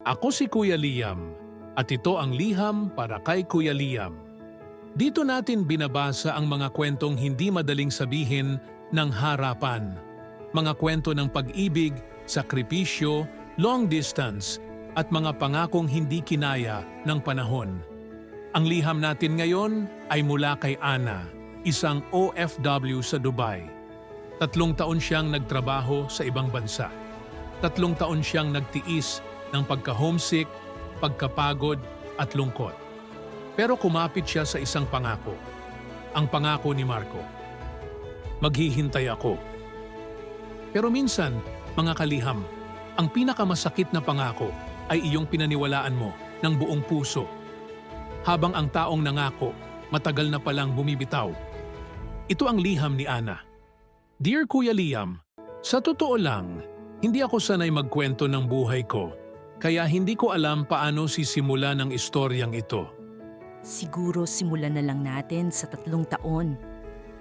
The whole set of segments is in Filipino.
Ako si Kuya Liam at ito ang liham para kay Kuya Liam. Dito natin binabasa ang mga kwentong hindi madaling sabihin ng harapan. Mga kwento ng pag-ibig, sakripisyo, long distance at mga pangakong hindi kinaya ng panahon. Ang liham natin ngayon ay mula kay Ana, isang OFW sa Dubai. 3 taon siyang nagtrabaho sa ibang bansa. 3 taon siyang nagtiis ng pagka-homesick, pagkapagod at lungkot. Pero kumapit siya sa isang pangako. Ang pangako ni Marco. Maghihintay ako. Pero minsan, mga kaliham, ang pinakamasakit na pangako ay iyong pinaniwalaan mo ng buong puso. Habang ang taong nangako, matagal na palang bumibitaw. Ito ang liham ni Ana. Dear Kuya Liam, sa totoo lang, hindi ako sanay magkwento ng buhay ko, kaya hindi ko alam paano sisimula ng istoryang ito. Siguro simulan na lang natin sa 3 taon.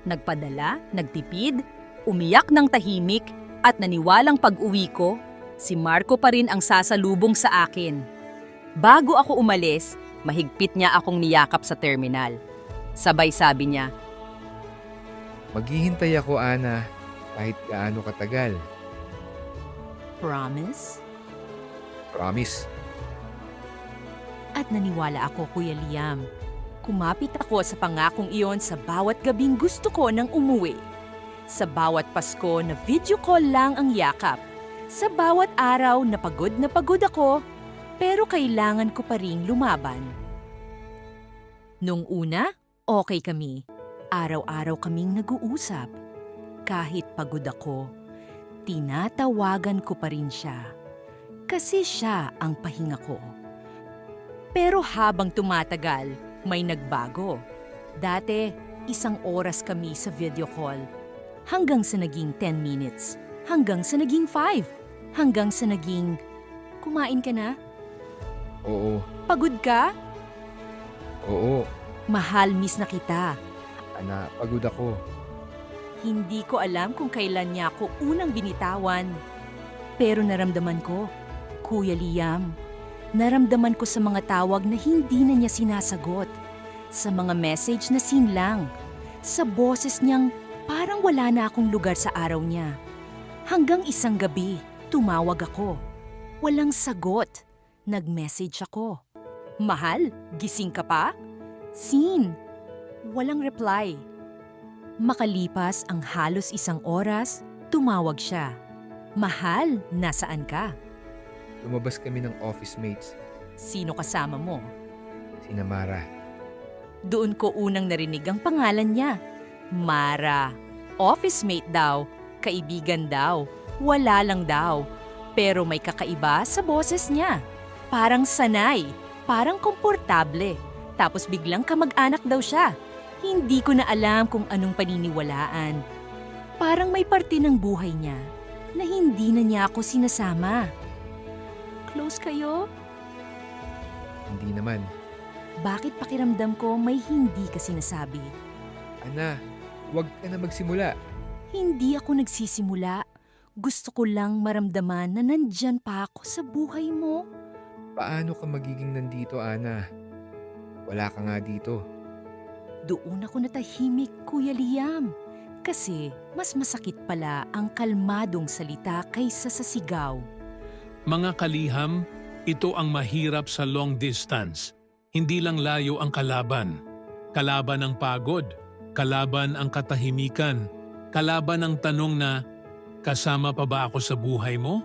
Nagpadala, nagtipid, umiyak ng tahimik at naniwalang pag-uwi ko, si Marco pa rin ang sasalubong sa akin. Bago ako umalis, mahigpit niya akong niyakap sa terminal. Sabay sabi niya, Maghihintay ako, Ana, kahit gaano katagal. "Promise?" Promise. At naniwala ako, Kuya Liam. Kumapit ako sa pangakong iyon sa bawat gabing gusto ko nang umuwi. Sa bawat Pasko na video call lang ang yakap. Sa bawat araw na pagod ako, pero kailangan ko pa ring lumaban. Nung una, okay kami. Araw-araw kaming nag-uusap. Kahit pagod ako, tinatawagan ko pa rin siya. Kasi siya ang pahinga ko. Pero habang tumatagal, may nagbago. Dati, 1 oras kami sa video call. Hanggang sa naging 10 minutes. Hanggang sa naging 5. Hanggang sa naging, kumain ka na? Oo, Pagod ka? oo. Mahal, miss na kita. Ana, pagod ako. Hindi ko alam kung kailan niya ako unang binitawan. Pero naramdaman ko, Kuya Liam, naramdaman ko sa mga tawag na hindi na niya sinasagot. Sa mga message na seen lang. Sa boses niyang parang wala na akong lugar sa araw niya. Hanggang isang gabi, tumawag ako. Walang sagot. Nag-message ako. Mahal, gising ka pa? Seen. Walang reply. Makalipas ang halos 1 oras, tumawag siya. Mahal, nasaan ka? Lumabas kami ng office mates. Sino kasama mo? Sina Mara. Doon ko unang narinig ang pangalan niya. Mara. Office mate daw. Kaibigan daw. Wala lang daw. Pero may kakaiba sa boses niya. Parang sanay. Parang komportable. Tapos biglang kamag-anak daw siya. Hindi ko na alam kung anong paniniwalaan. Parang may parte ng buhay niya na hindi na niya ako sinasama. Close kayo? Hindi naman. Bakit pakiramdam ko may hindi ka sinasabi? Ana, huwag ka na magsimula. Hindi ako nagsisimula. Gusto ko lang maramdaman na nandyan pa ako sa buhay mo. Paano ka magiging nandito, Ana? Wala ka nga dito. Doon ako natahimik, Kuya Liam. Kasi mas masakit pala ang kalmadong salita kaysa sa sigaw. Mga kaliham, ito ang mahirap sa long distance. Hindi lang layo ang kalaban. Kalaban ang pagod, kalaban ang katahimikan, kalaban ang tanong na, kasama pa ba ako sa buhay mo?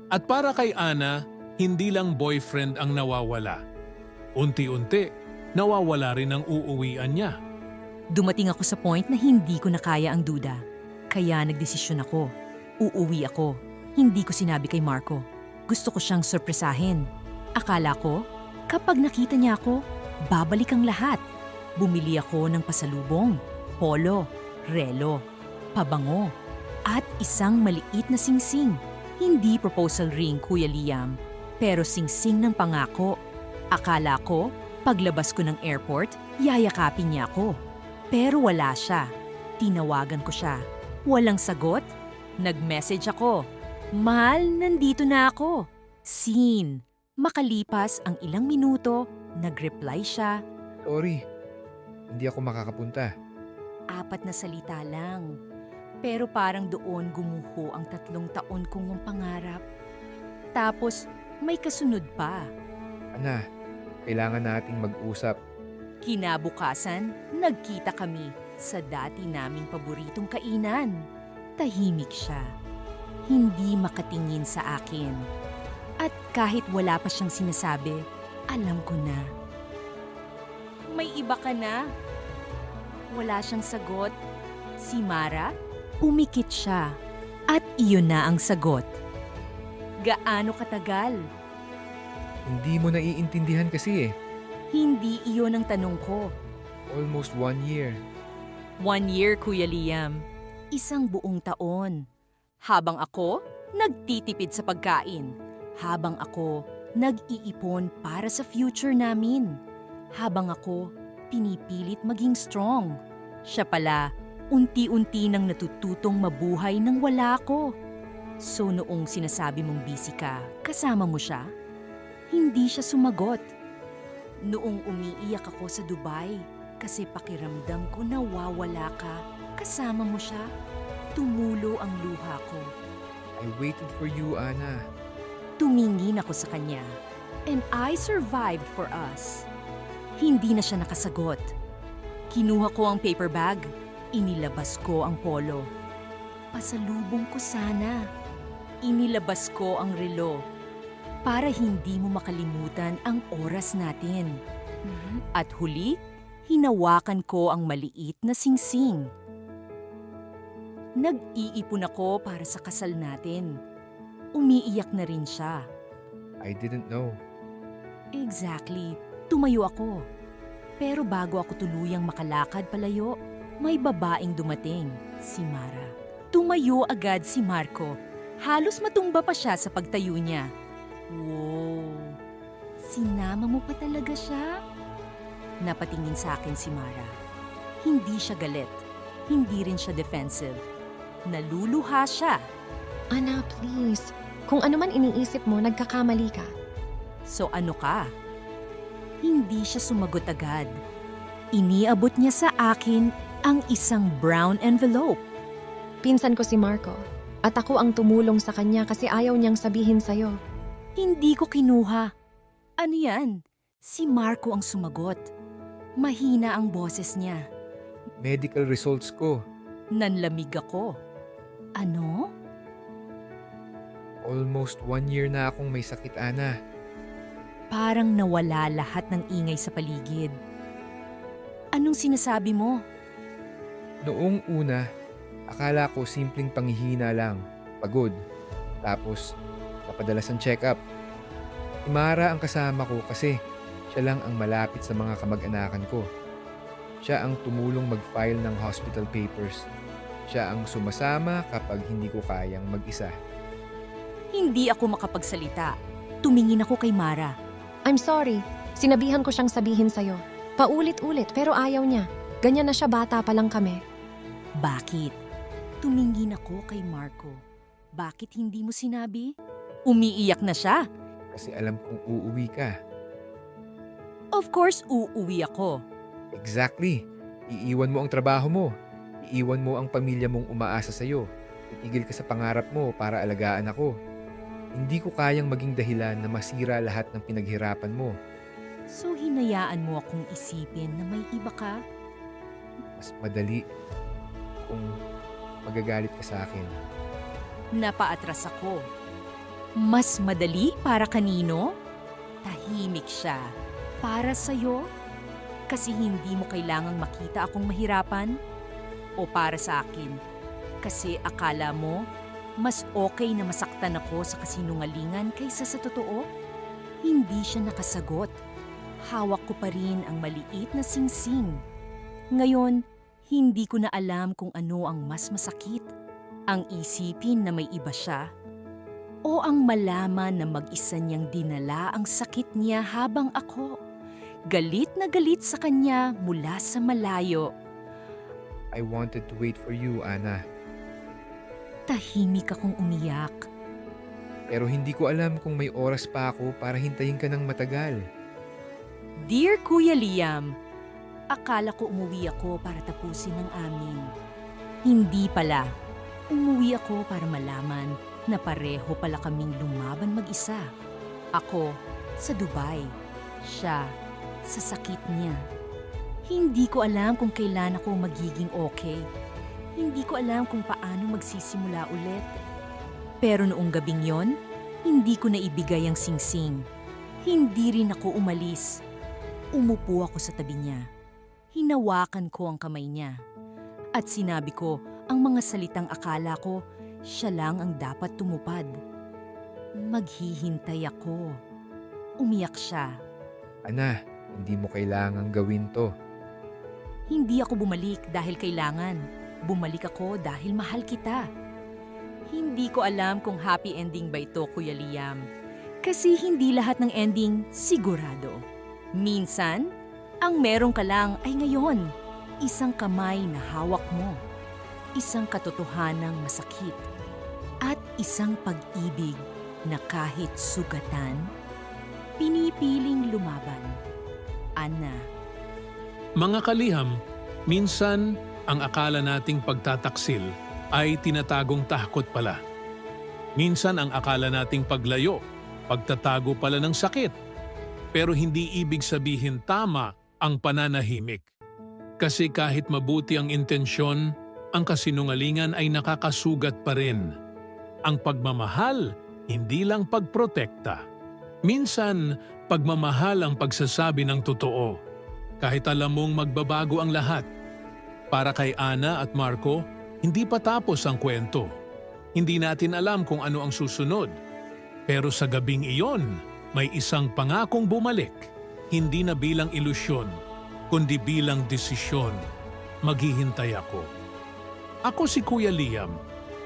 At para kay Ana, hindi lang boyfriend ang nawawala. Unti-unti, nawawala rin ang uuwian niya. Dumating ako sa point na hindi ko na kaya ang duda. Kaya nagdesisyon ako. Uuwi ako. Hindi ko sinabi kay Marco. Gusto ko siyang sorpresahin. Akala ko, kapag nakita niya ako, babalik ang lahat. Bumili ako ng pasalubong, polo, relo, pabango, at isang maliit na singsing. Hindi proposal ring, Kuya Liam, pero singsing ng pangako. Akala ko, paglabas ko ng airport, yayakapin niya ako. Pero wala siya. Tinawagan ko siya. Walang sagot. Nag-message ako. Mahal, nandito na ako. Seen. Makalipas ang ilang minuto, nag-reply siya. Sorry, hindi ako makakapunta. 4 na salita lang. Pero parang doon gumuho ang 3 taon kong pangarap. Tapos may kasunod pa. Ana, kailangan nating mag-usap. Kinabukasan, nagkita kami sa dati naming paboritong kainan. Tahimik siya. Hindi makatingin sa akin. At kahit wala pa siyang sinasabi, alam ko na. May iba ka na? Wala siyang sagot. Si Mara, umikit siya. At iyon na ang sagot. Gaano katagal? Hindi mo naiintindihan kasi eh. Hindi iyon ang tanong ko. Almost 1 year. 1 year, Kuya Liam. 1 buong taon. Habang ako, nagtitipid sa pagkain. Habang ako, nag-iipon para sa future namin. Habang ako, pinipilit maging strong. Siya pala, unti-unti nang natututong mabuhay nang wala ako. So noong sinasabi mong busy ka, kasama mo siya? Hindi siya sumagot. Noong umiiyak ako sa Dubai, kasi pakiramdam ko nawawala ka, kasama mo siya? Tumulo ang luha ko. I waited for you, Ana. Tumingin ako sa kanya. And I survived for us. Hindi na siya nakasagot. Kinuha ko ang paper bag. Inilabas ko ang polo. Pasalubong ko sana. Inilabas ko ang relo. Para hindi mo makalimutan ang oras natin. At huli, hinawakan ko ang maliit na singsing. Nag-iipon ako para sa kasal natin. Umiiyak na rin siya. I didn't know. Exactly. Tumayo ako. Pero bago ako tuluyang makalakad palayo, may babaeng dumating, si Mara. Tumayo agad si Marco. Halos matumba pa siya sa pagtayo niya. Wow! Sinama mo pa talaga siya? Napatingin sa akin si Mara. Hindi siya galit. Hindi rin siya defensive. Naluluha siya. Ana, please. Kung ano man iniisip mo, nagkakamali ka. So ano ka? Hindi siya sumagot agad. Iniabot niya sa akin ang isang brown envelope. Pinsan ko si Marco. At ako ang tumulong sa kanya kasi ayaw niyang sabihin sa'yo. Hindi ko kinuha. Ano yan? Si Marco ang sumagot. Mahina ang boses niya. Medical results ko. Nanlamig ako. Ano? Almost 1 year na akong may sakit, Ana. Parang nawala lahat ng ingay sa paligid. Anong sinasabi mo? Noong una, akala ko simpleng panghihina lang, pagod. Tapos, napadalas ang check-up. Si Mara ang kasama ko kasi siya lang ang malapit sa mga kamag-anakan ko. Siya ang tumulong mag-file ng hospital papers. Siya ang sumasama kapag hindi ko kayang mag-isa. Hindi ako makapagsalita. Tumingin ako kay Mara. I'm sorry. Sinabihan ko siyang sabihin sa'yo. Paulit-ulit pero ayaw niya. Ganyan na siya, bata pa lang kami. Bakit? Tumingin ako kay Marco. Bakit hindi mo sinabi? Umiiyak na siya. Kasi alam kong uuwi ka. Of course, uuwi ako. Exactly. Iiwan mo ang trabaho mo. Iiwan mo ang pamilya mong umaasa sa'yo. Titigil ka sa pangarap mo para alagaan ako. Hindi ko kayang maging dahilan na masira lahat ng pinaghirapan mo. So hinayaan mo akong isipin na may iba ka? Mas madali kung magagalit ka sa akin. Napaatras ako. Mas madali para kanino? Tahimik siya. Para sa'yo? Kasi hindi mo kailangang makita akong mahirapan? O para sa akin? Kasi akala mo, mas okay na masaktan ako sa kasinungalingan kaysa sa totoo? Hindi siya nakasagot. Hawak ko pa rin ang maliit na singsing. Ngayon, hindi ko na alam kung ano ang mas masakit. Ang isipin na may iba siya o ang malaman na mag-isa niyang dinala ang sakit niya habang ako. Galit na galit sa kanya mula sa malayo. I wanted to wait for you, Ana. Tahimik akong umiyak. Pero hindi ko alam kung may oras pa ako para hintayin ka ng matagal. Dear Kuya Liam, akala ko umuwi ako para tapusin ang amin. Hindi pala. Umuwi ako para malaman na pareho pala kaming lumaban mag-isa. Ako sa Dubai. Siya sa sakit niya. Hindi ko alam kung kailan ako magiging okay. Hindi ko alam kung paano magsisimula ulit. Pero noong gabing yon, hindi ko naibigay ang singsing. Hindi rin ako umalis. Umupo ako sa tabi niya. Hinawakan ko ang kamay niya. At sinabi ko ang mga salitang akala ko siya lang ang dapat tumupad. Maghihintay ako. Umiyak siya. Ana, hindi mo kailangang gawin to. Hindi ako bumalik dahil kailangan. Bumalik ako dahil mahal kita. Hindi ko alam kung happy ending ba ito, Kuya Liam. Kasi hindi lahat ng ending sigurado. Minsan, ang meron ka lang ay ngayon. Isang kamay na hawak mo. Isang katotohanang masakit. At isang pag-ibig na kahit sugatan, pinipiling lumaban. Ana. Mga kaliham, minsan ang akala nating pagtataksil ay tinatagong takot pala. Minsan ang akala nating paglayo, pagtatago pala ng sakit. Pero hindi ibig sabihin tama ang pananahimik. Kasi kahit mabuti ang intensyon, ang kasinungalingan ay nakakasugat pa rin. Ang pagmamahal, hindi lang pagprotekta. Minsan, pagmamahal ang pagsasabi ng totoo. Kahit alam mong magbabago ang lahat. Para kay Ana at Marco, hindi pa tapos ang kwento. Hindi natin alam kung ano ang susunod. Pero sa gabing iyon, may isang pangakong bumalik. Hindi na bilang ilusyon, kundi bilang desisyon. Maghihintay ako. Ako si Kuya Liam,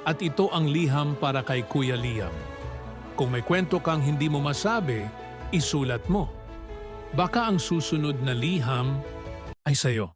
at ito ang liham para kay Kuya Liam. Kung may kwento kang hindi mo masabi, isulat mo. Baka ang susunod na liham ay sayo.